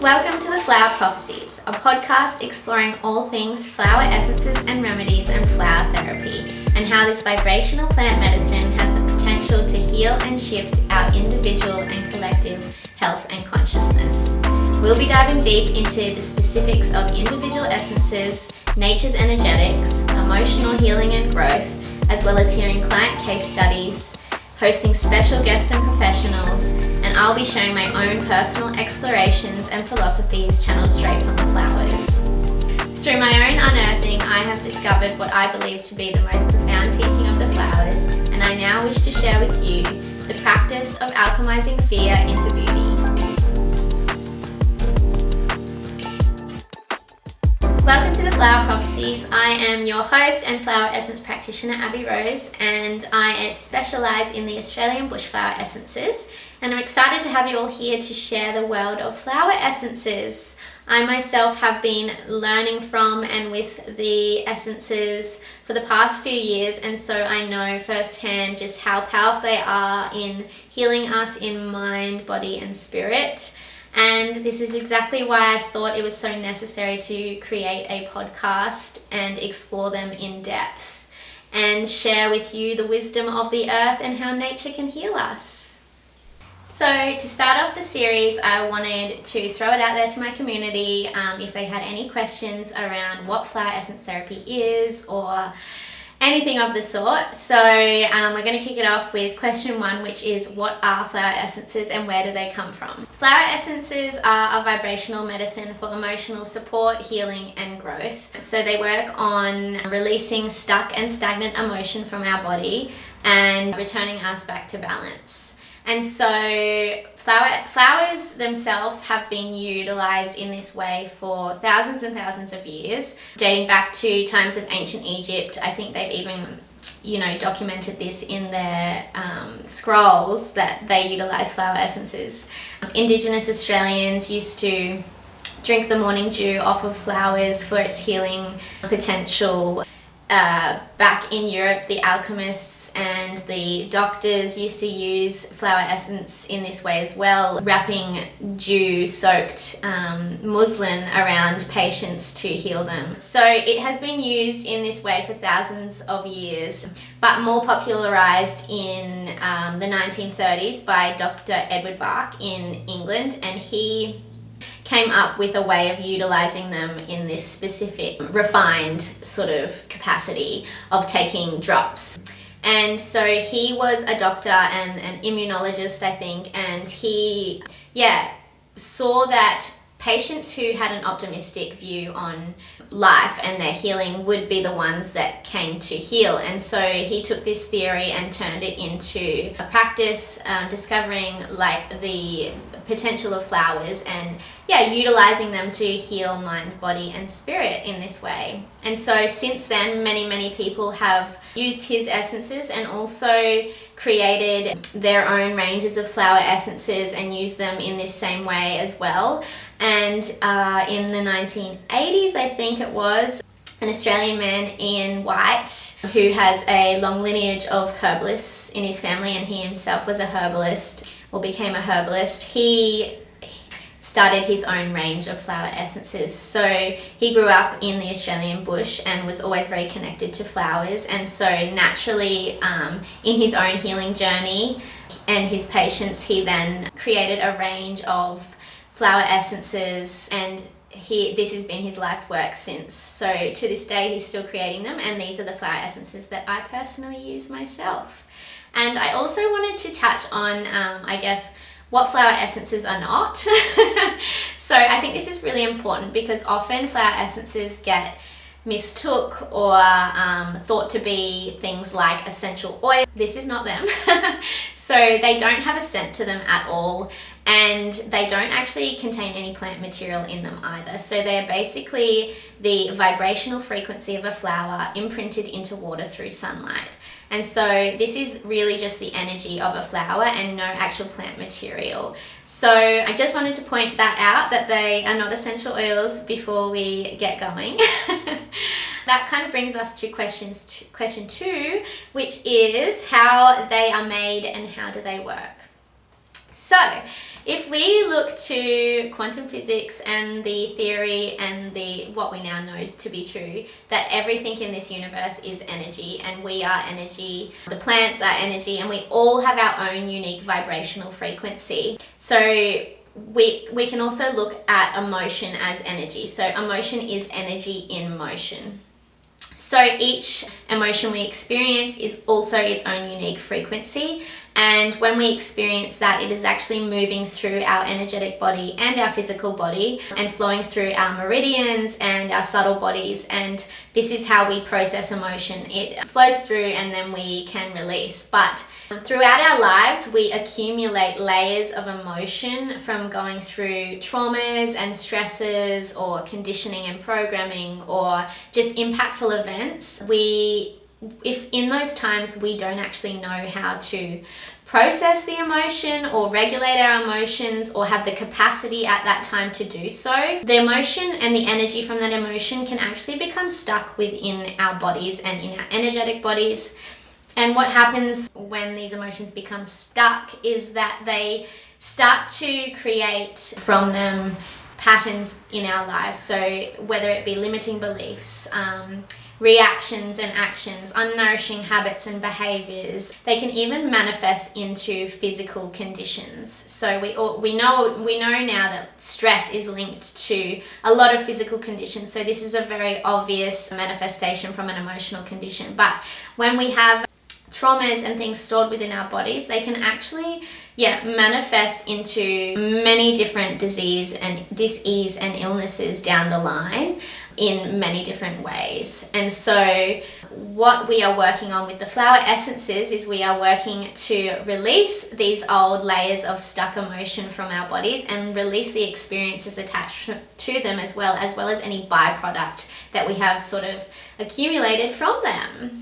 Welcome to the Flower Prophecies, a podcast exploring all things flower essences and remedies and flower therapy, and how this vibrational plant medicine has the potential to heal and shift our individual and collective health and consciousness. We'll be diving deep into the specifics of individual essences, nature's energetics, emotional healing and growth, as well as hearing client case studies, hosting special guests and professionals, and I'll be sharing my own personal explorations and philosophies channeled straight from the flowers. Through my own unearthing, I have discovered what I believe to be the most profound teaching of the flowers, and I now wish to share with you the practice of alchemizing fear into beauty. Welcome to the Flower Prophecies. I am your host and flower essence practitioner, Abby Rose, and I specialise in the Australian bushflower essences, and I'm excited to have you all here to share the world of flower essences. I myself have been learning from and with the essences for the past few years, and so I know firsthand just how powerful they are in healing us in mind, body and spirit. And this is exactly why I thought it was so necessary to create a podcast and explore them in depth and share with you the wisdom of the earth and how nature can heal us. So to start off the series, I wanted to throw it out there to my community if they had any questions around what flower essence therapy is or anything of the sort. So we're going to kick it off with question one, which is, what are flower essences and where do they come from? Flower essences are a vibrational medicine for emotional support, healing and growth. So they work on releasing stuck and stagnant emotion from our body and returning us back to balance. And so flowers themselves have been utilized in this way for thousands and thousands of years, dating back to times of ancient Egypt. I think they've even, documented this in their scrolls that they utilize flower essences. Indigenous Australians used to drink the morning dew off of flowers for its healing potential. Back in Europe, the alchemists and the doctors used to use flower essence in this way as well, wrapping dew-soaked muslin around patients to heal them. So it has been used in this way for thousands of years, but more popularized in the 1930s by Dr. Edward Bach in England, and he came up with a way of utilizing them in this specific refined sort of capacity of taking drops. And so he was a doctor and an immunologist, I think, and he saw that patients who had an optimistic view on life and their healing would be the ones that came to heal. And so he took this theory and turned it into a practice, discovering like the potential of flowers and utilizing them to heal mind, body and spirit in this way. And so since then, many people have used his essences and also created their own ranges of flower essences and used them in this same way as well. And in the 1980s, I think it was, an Australian man, Ian White, who has a long lineage of herbalists in his family, and he himself was a herbalist or became a herbalist. He started his own range of flower essences. So he grew up in the Australian bush and was always very connected to flowers, and so naturally in his own healing journey and his patients, he then created a range of flower essences, and this has been his life's work since. So to this day he's still creating them, and these are the flower essences that I personally use myself. And I also wanted to touch on what flower essences are not. So I think this is really important because often flower essences get mistook or thought to be things like essential oil. This is not them. So they don't have a scent to them at all, and they don't actually contain any plant material in them either. So they are basically the vibrational frequency of a flower imprinted into water through sunlight. And so this is really just the energy of a flower and no actual plant material. So I just wanted to point that out, that they are not essential oils before we get going. That kind of brings us to question two, which is how they are made and how do they work. So if we look to quantum physics and the theory and what we now know to be true, that everything in this universe is energy, and we are energy, the plants are energy, and we all have our own unique vibrational frequency. So we can also look at emotion as energy. So emotion is energy in motion. So each emotion we experience is also its own unique frequency, and when we experience that, it is actually moving through our energetic body and our physical body and flowing through our meridians and our subtle bodies, and this is how we process emotion. It flows through and then we can release. But throughout our lives, we accumulate layers of emotion from going through traumas and stresses or conditioning and programming or just impactful events. If in those times we don't actually know how to process the emotion or regulate our emotions or have the capacity at that time to do so, the emotion and the energy from that emotion can actually become stuck within our bodies and in our energetic bodies. And what happens when these emotions become stuck is that they start to create from them patterns in our lives. So whether it be limiting beliefs, reactions and actions, unnourishing habits and behaviors, they can even manifest into physical conditions. So we know now that stress is linked to a lot of physical conditions. So this is a very obvious manifestation from an emotional condition. But when we have traumas and things stored within our bodies, they can actually manifest into many different disease and illnesses down the line in many different ways. And so what we are working on with the flower essences is we are working to release these old layers of stuck emotion from our bodies and release the experiences attached to them, as well as any byproduct that we have sort of accumulated from them.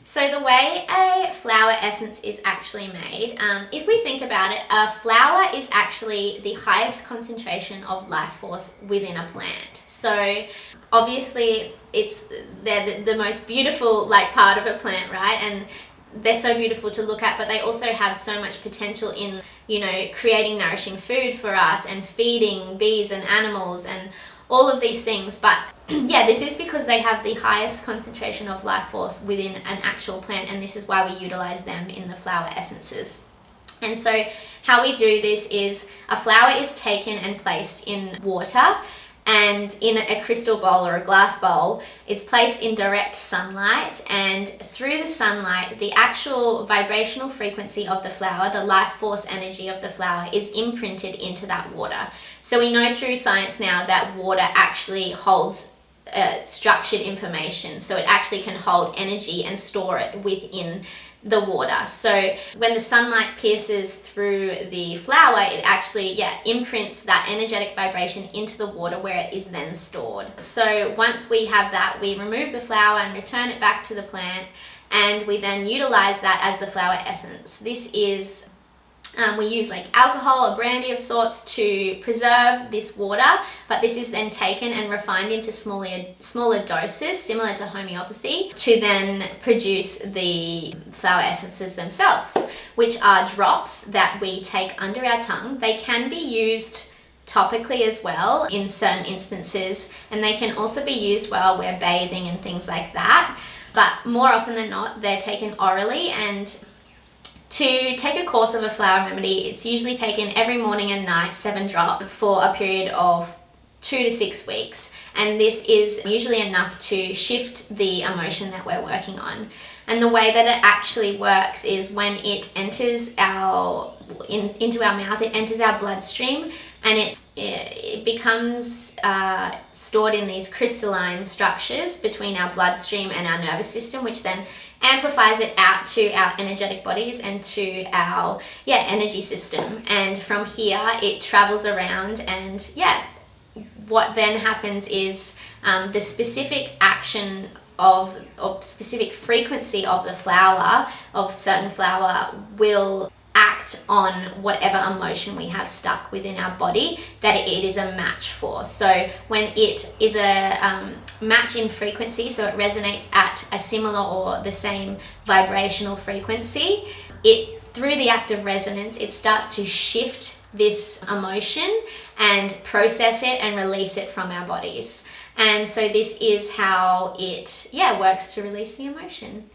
So the way a flower essence is actually made, if we think about it, a flower is actually the highest concentration of life force within a plant. So obviously they're the most beautiful part of a plant, right? And they're so beautiful to look at, but they also have so much potential in, creating nourishing food for us and feeding bees and animals and all of these things. But this is because they have the highest concentration of life force within an actual plant, and this is why we utilize them in the flower essences. And so how we do this is a flower is taken and placed in water, and in a crystal bowl or a glass bowl is placed in direct sunlight, and through the sunlight the actual vibrational frequency of the flower, the life force energy of the flower, is imprinted into that water. So we know through science now that water actually holds structured information, so it actually can hold energy and store it within the water. So when the sunlight pierces through the flower, it actually imprints that energetic vibration into the water, where it is then stored. So once we have that, we remove the flower and return it back to the plant, and we then utilize that as the flower essence. This is we use alcohol or brandy of sorts to preserve this water, but this is then taken and refined into smaller doses, similar to homeopathy, to then produce the flower essences themselves, which are drops that we take under our tongue. They can be used topically as well in certain instances, and they can also be used while we're bathing and things like that. But more often than not, they're taken orally. And to take a course of a flower remedy, it's usually taken every morning and night, 7 drops, for a period of 2 to 6 weeks. And this is usually enough to shift the emotion that we're working on. And the way that it actually works is when it enters into our mouth, it enters our bloodstream, and it becomes stored in these crystalline structures between our bloodstream and our nervous system, which then amplifies it out to our energetic bodies and to our energy system. And from here it travels around, and what then happens is the specific action of or specific frequency of the flower, of certain flower, will act on whatever emotion we have stuck within our body that it is a match for. So when it is a match in frequency, so it resonates at a similar or the same vibrational frequency, it through the act of resonance, it starts to shift this emotion and process it and release it from our bodies. And so this is how it works to release the emotion.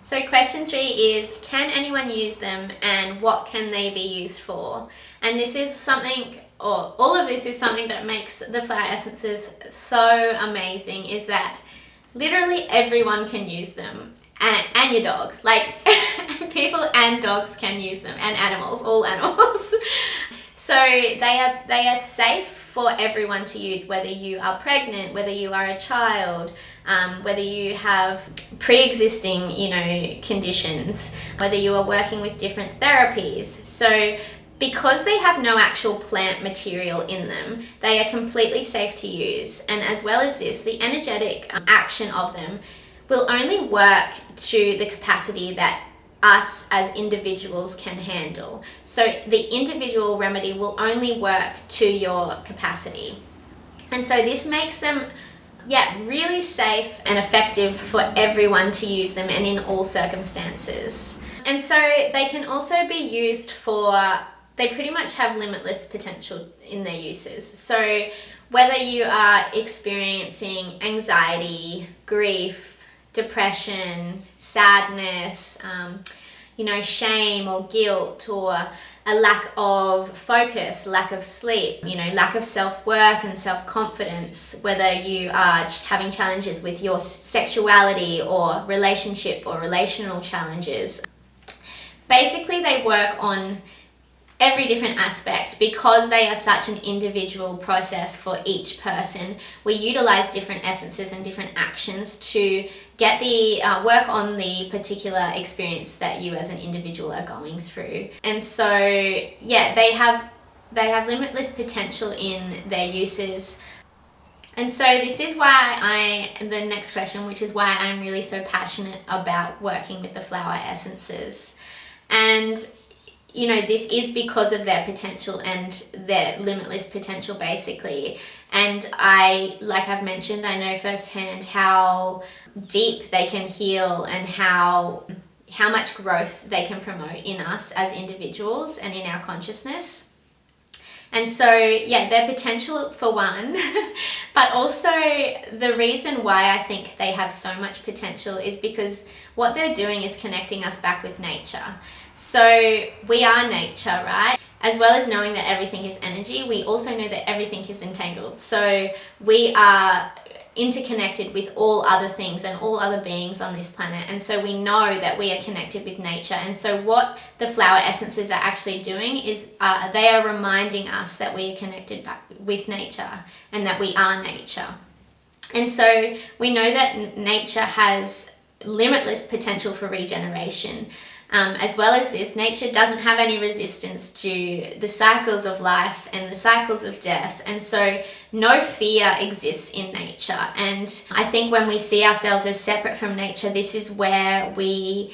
So question 3 is, can anyone use them, and what can they be used for? And this is something, or all of this is something that makes the flower essences so amazing, is that literally everyone can use them, and your dog. Like people and dogs can use them, and animals, all animals. So they are safe for everyone to use, whether you are pregnant, whether you are a child, whether you have pre-existing, conditions, whether you are working with different therapies. So because they have no actual plant material in them, they are completely safe to use. And as well as this, the energetic action of them will only work to the capacity that us as individuals can handle. So the individual remedy will only work to your capacity. And so this makes them really safe and effective for everyone to use them, and in all circumstances. And so they can also be used they pretty much have limitless potential in their uses. So whether you are experiencing anxiety, grief, depression, sadness, shame or guilt, or a lack of focus, lack of sleep, lack of self-worth and self-confidence, whether you are having challenges with your sexuality or relationship or relational challenges. Basically, they work on every different aspect. Because they are such an individual process for each person, we utilize different essences and different actions to get the work on the particular experience that you as an individual are going through. And so they have limitless potential in their uses. And so this is why the next question, which is why I'm really so passionate about working with the flower essences. And this is because of their potential and their limitless potential, basically. And like I've mentioned, I know firsthand how deep they can heal and how much growth they can promote in us as individuals and in our consciousness. And so, their potential for one, but also the reason why I think they have so much potential is because what they're doing is connecting us back with nature. So we are nature, right? As well as knowing that everything is energy, we also know that everything is entangled. So we are interconnected with all other things and all other beings on this planet. And so we know that we are connected with nature. And so what the flower essences are actually doing is they are reminding us that we are connected back with nature and that we are nature. And so we know that nature has limitless potential for regeneration. As well as this, nature doesn't have any resistance to the cycles of life and the cycles of death. And so no fear exists in nature. And I think when we see ourselves as separate from nature, this is where the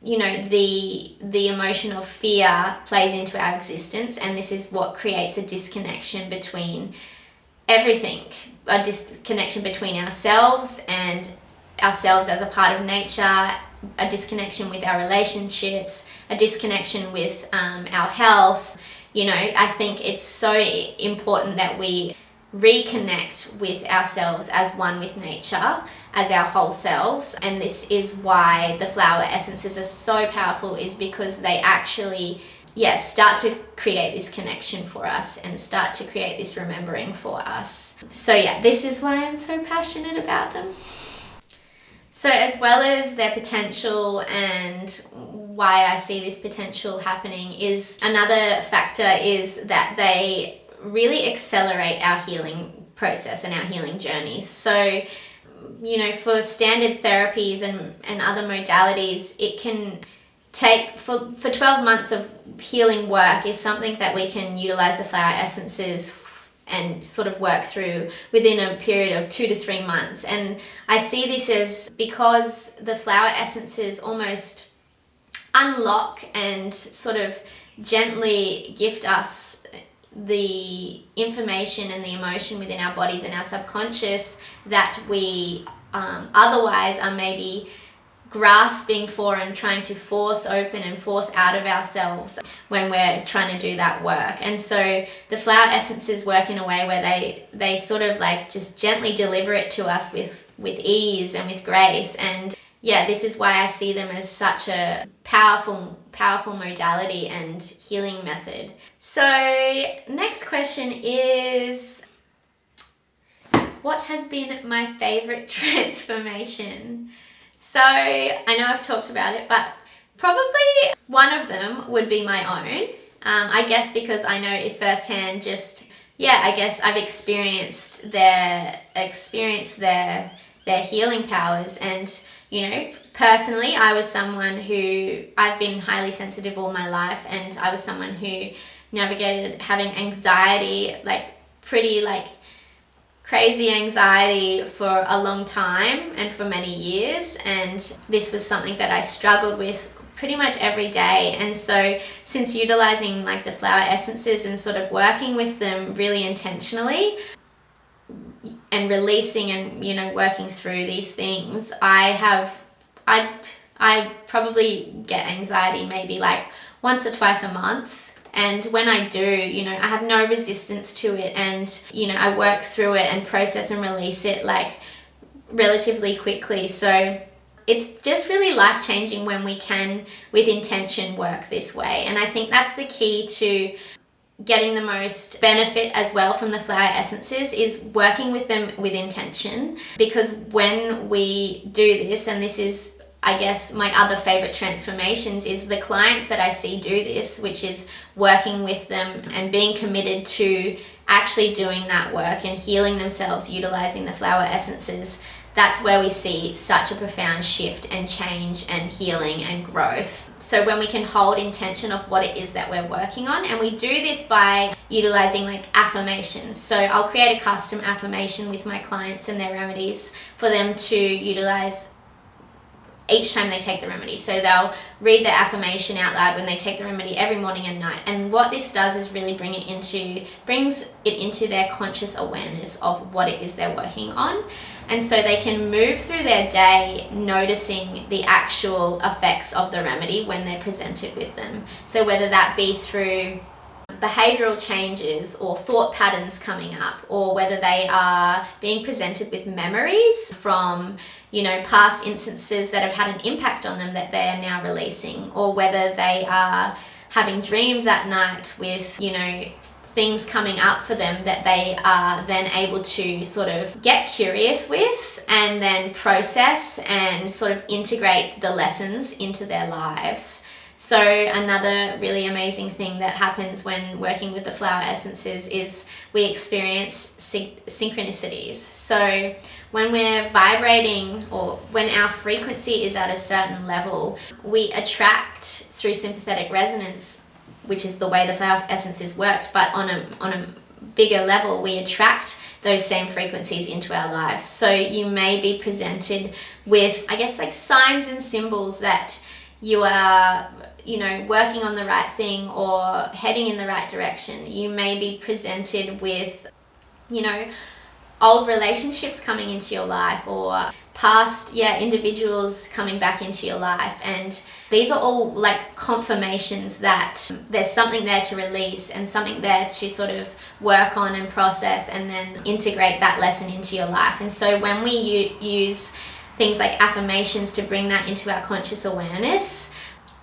emotion of fear plays into our existence. And this is what creates a disconnection between everything, a disconnection between ourselves and ourselves as a part of nature, a disconnection with our relationships, a disconnection with our health. I think it's so important that we reconnect with ourselves as one with nature, as our whole selves. And this is why the flower essences are so powerful, is because they actually start to create this connection for us and start to create this remembering for us. So this is why I'm so passionate about them. So as well as their potential and why I see this potential happening, is another factor is that they really accelerate our healing process and our healing journeys. So, for standard therapies and other modalities, it can take for 12 months of healing work is something that we can utilize the flower essences and sort of work through within a period of 2 to 3 months. And I see this as because the flower essences almost unlock and sort of gently gift us the information and the emotion within our bodies and our subconscious that we otherwise are maybe grasping for and trying to force open and force out of ourselves when we're trying to do that work. And so the flower essences work in a way where they sort of like just gently deliver it to us with ease and with grace. And yeah, this is why I see them as such a powerful modality and healing method. So next question is, what has been my favorite transformation? So I know I've talked about it, but probably one of them would be my own. I guess because I know it firsthand, I guess I've experienced their healing powers. And, you know, personally, I was someone who, I've been highly sensitive all my life, and I was someone who navigated having anxiety, like pretty like crazy anxiety for a long time and for many years. And this was something that I struggled with pretty much every day. And so since utilizing like the flower essences and sort of working with them really intentionally and releasing and, you know, working through these things, I probably get anxiety maybe like once or twice a month. And when I do, you know, I have no resistance to it, and, you know, I work through it and process and release it like relatively quickly. So it's just really life-changing when we can, with intention, work this way. And I think that's the key to getting the most benefit as well from the flower essences, is working with them with intention. Because when we do this, and this is, I guess, my other favorite transformations, is the clients that I see do this, which is working with them and being committed to actually doing that work and healing themselves utilizing the flower essences. That's where we see such a profound shift and change and healing and growth. So when we can hold intention of what it is that we're working on, and we do this by utilizing like affirmations. So I'll create a custom affirmation with my clients and their remedies for them to utilize each time they take the remedy. So they'll read the affirmation out loud when they take the remedy every morning and night. And what this does is really brings it into their conscious awareness of what it is they're working on. And so they can move through their day noticing the actual effects of the remedy when they're presented with them. So whether that be through behavioral changes or thought patterns coming up, or whether they are being presented with memories from, you know, past instances that have had an impact on them that they are now releasing, or whether they are having dreams at night with, you know, things coming up for them that they are then able to sort of get curious with and then process and sort of integrate the lessons into their lives. So another really amazing thing that happens when working with the flower essences is we experience synchronicities. So when we're vibrating, or when our frequency is at a certain level, we attract through sympathetic resonance, which is the way the flower essences worked, but on a bigger level, we attract those same frequencies into our lives. So you may be presented with, I guess, like signs and symbols that you are, you know, working on the right thing or heading in the right direction. You may be presented with, you know, old relationships coming into your life, or past individuals coming back into your life. And these are all like confirmations that there's something there to release and something there to sort of work on and process and then integrate that lesson into your life. And so when we use things like affirmations to bring that into our conscious awareness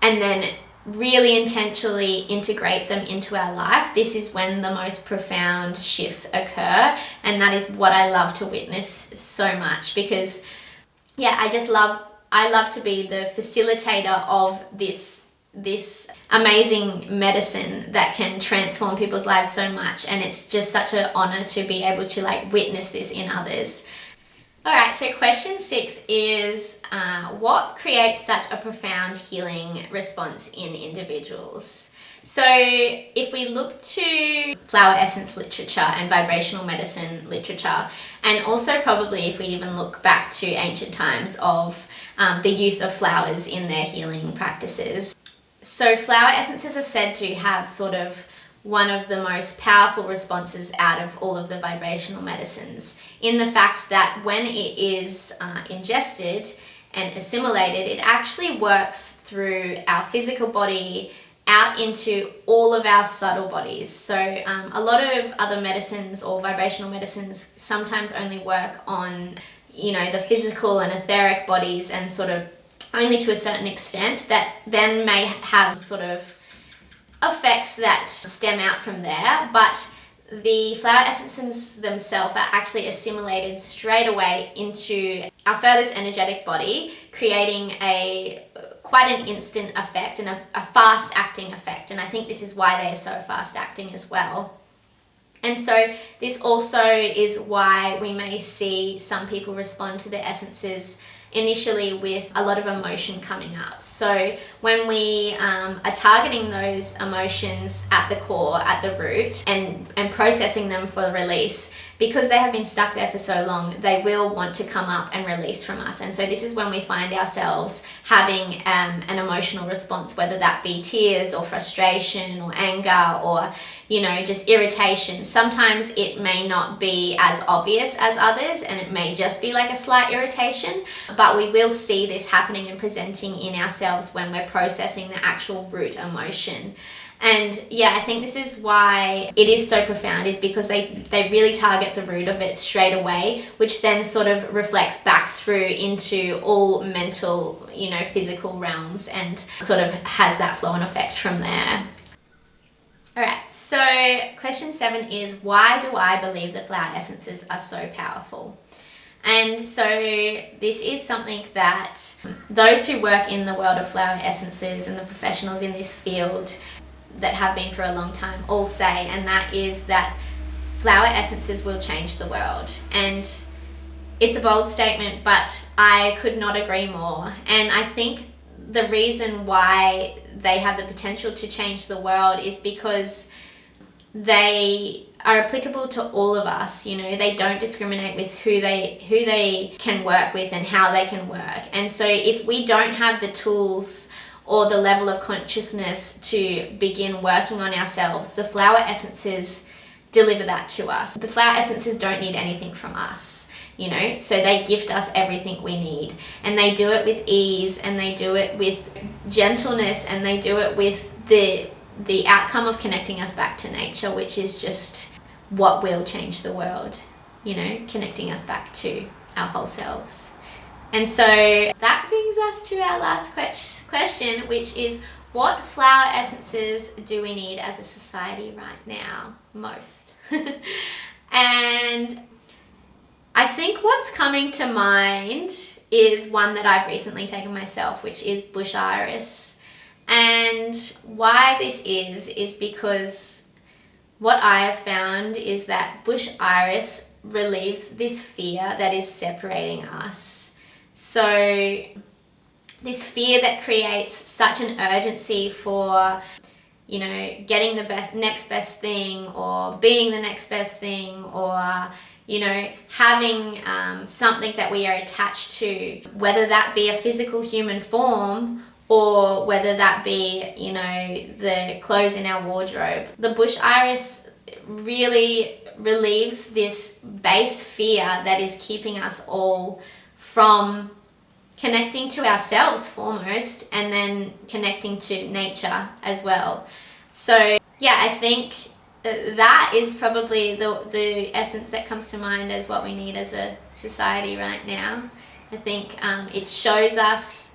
and then really intentionally integrate them into our life, this is when the most profound shifts occur. And that is what I love to witness so much, because I love to be the facilitator of this amazing medicine that can transform people's lives so much. And it's just such an honor to be able to like witness this in others. All right, so question 6 is, what creates such a profound healing response in individuals? So if we look to flower essence literature and vibrational medicine literature, and also probably if we even look back to ancient times of the use of flowers in their healing practices. So flower essences are said to have sort of one of the most powerful responses out of all of the vibrational medicines, in the fact that when it is ingested, and assimilated, it actually works through our physical body out into all of our subtle bodies. So a lot of other medicines or vibrational medicines sometimes only work on, the physical and etheric bodies, and sort of only to a certain extent, that then may have sort of effects that stem out from there. But the flower essences themselves are actually assimilated straight away into our furthest energetic body, creating quite an instant effect and a fast acting effect. And I think this is why they are so fast acting as well. And so this also is why we may see some people respond to the essences initially with a lot of emotion coming up. So when we are targeting those emotions at the core, at the root, and processing them for release, because they have been stuck there for so long, they will want to come up and release from us. And so this is when we find ourselves having an emotional response, whether that be tears or frustration or anger or just irritation. Sometimes it may not be as obvious as others, and it may just be like a slight irritation, but we will see this happening and presenting in ourselves when we're processing the actual root emotion. And yeah, I think this is why it is so profound, is because they really target the root of it straight away, which then sort of reflects back through into all mental, physical realms, and sort of has that flow and effect from there. All right, so question 7 is, why do I believe that flower essences are so powerful? And so this is something that those who work in the world of flower essences and the professionals in this field that have been for a long time all say, and that is that flower essences will change the world. And it's a bold statement, but I could not agree more. And I think the reason why they have the potential to change the world is because they are applicable to all of us. They don't discriminate with who they can work with and how they can work. And so if we don't have the tools or the level of consciousness to begin working on ourselves, the flower essences deliver that to us. The flower essences don't need anything from us, so they gift us everything we need, and they do it with ease, and they do it with gentleness, and they do it with the outcome of connecting us back to nature, which is just what will change the world, connecting us back to our whole selves. And so that brings us to our last question, which is, what flower essences do we need as a society right now most? And I think what's coming to mind is one that I've recently taken myself, which is bush iris. And why this is because what I have found is that bush iris relieves this fear that is separating us. So this fear that creates such an urgency for, getting the next best thing, or being the next best thing, or, having something that we are attached to, whether that be a physical human form or whether that be, the clothes in our wardrobe. The bush iris really relieves this base fear that is keeping us all from connecting to ourselves foremost, and then connecting to nature as well. So yeah, I think that is probably the essence that comes to mind as what we need as a society right now. I think it shows us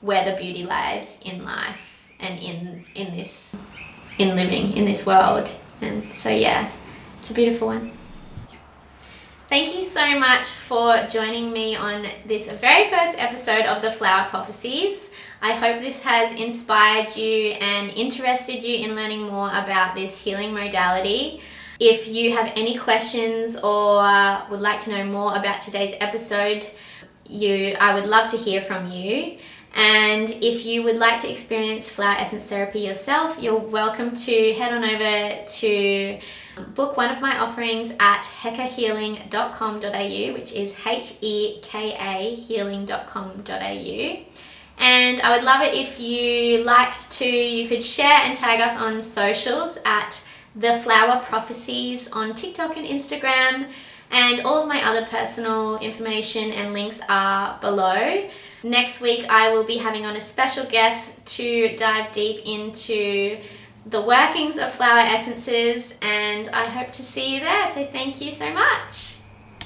where the beauty lies in life and in living in this world. And so yeah, it's a beautiful one. Thank you so much for joining me on this very first episode of the Flower Prophecies. I hope this has inspired you and interested you in learning more about this healing modality. If you have any questions or would like to know more about today's episode, I would love to hear from you. And if you would like to experience flower essence therapy yourself, you're welcome to head on over to book one of my offerings at hekahealing.com.au, which is HEKA healing.com.au. And I would love it if you you could share and tag us on socials at The Flower Prophecies on TikTok and Instagram. And all of my other personal information and links are below. Next week I will be having on a special guest to dive deep into the workings of flower essences, and I hope to see you there. So thank you so much.